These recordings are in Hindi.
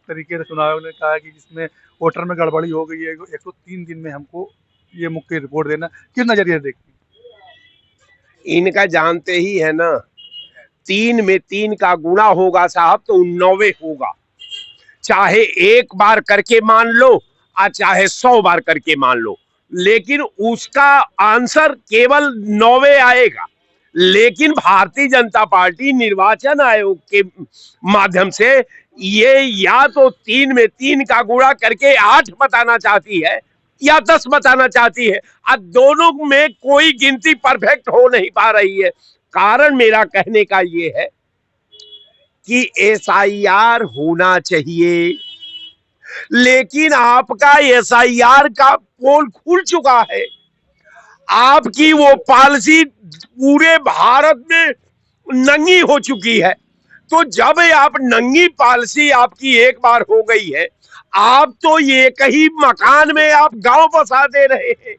तरीके से चुनाव आयोग ने कहा है कि जिसमें वोटर में गड़बड़ी हो गई है 103 दिन में हमको ये मुख्य रिपोर्ट देना, किस नजरिए से देखती हैं? इनका जानते ही है ना, 3 में 3 का गुणा होगा साहब तो 9 होगा। चाहे एक बार करके मान लो और चाहे 100 बार करके मान लो, लेकिन उसका आंसर केवल 9 आएगा। लेकिन भारतीय जनता पार्टी निर्वाचन आयोग के माध्यम से ये या तो 3 में 3 का गुणा करके 8 बताना चाहती है या 10 बताना चाहती है। अब दोनों में कोई गिनती परफेक्ट हो नहीं पा रही है। कारण मेरा कहने का ये है कि एसआईआर होना चाहिए, लेकिन आपका एसआईआर का पोल खुल चुका है। आपकी वो पॉलिसी पूरे भारत में नंगी हो चुकी है। तो जब आप नंगी पॉलिसी आपकी एक बार हो गई है, आप तो ये कहीं मकान में आप गांव बसा दे रहे हैं।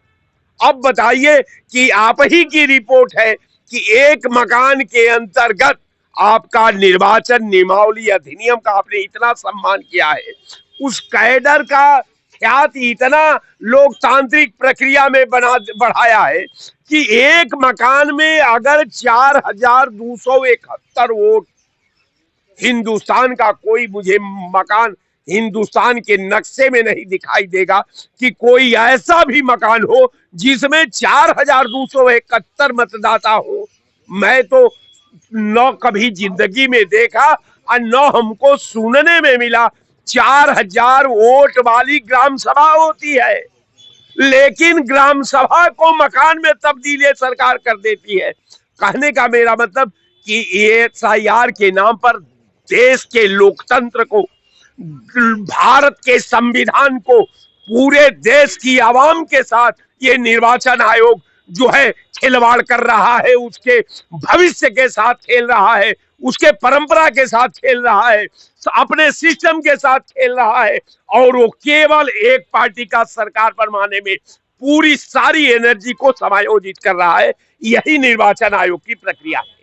अब बताइए कि आप ही की रिपोर्ट है कि एक मकान के अंतर्गत आपका निर्वाचन नियमावली अधिनियम का आपने इतना सम्मान किया है, उस कैडर का ख्याति इतना लोकतांत्रिक प्रक्रिया में बढ़ाया है कि एक मकान में अगर 4271 वोट, हिंदुस्तान का कोई मुझे मकान हिंदुस्तान के नक्शे में नहीं दिखाई देगा कि कोई ऐसा भी मकान हो जिसमें 4271 मतदाता हो। मैं तो न कभी जिंदगी में देखा और न हमको सुनने में मिला। 4000 वोट वाली ग्राम सभा होती है, लेकिन ग्राम सभा को मकान में तब्दीली सरकार कर देती है। कहने का मेरा मतलब कि एसआईआर के नाम पर देश के लोकतंत्र को, भारत के संविधान को, पूरे देश की आवाम के साथ ये निर्वाचन आयोग जो है खिलवाड़ कर रहा है, उसके भविष्य के साथ खेल रहा है, उसके परंपरा के साथ खेल रहा है, अपने सिस्टम के साथ खेल रहा है, और वो केवल एक पार्टी का सरकार बनवाने में पूरी सारी एनर्जी को समायोजित कर रहा है। यही निर्वाचन आयोग की प्रक्रिया है।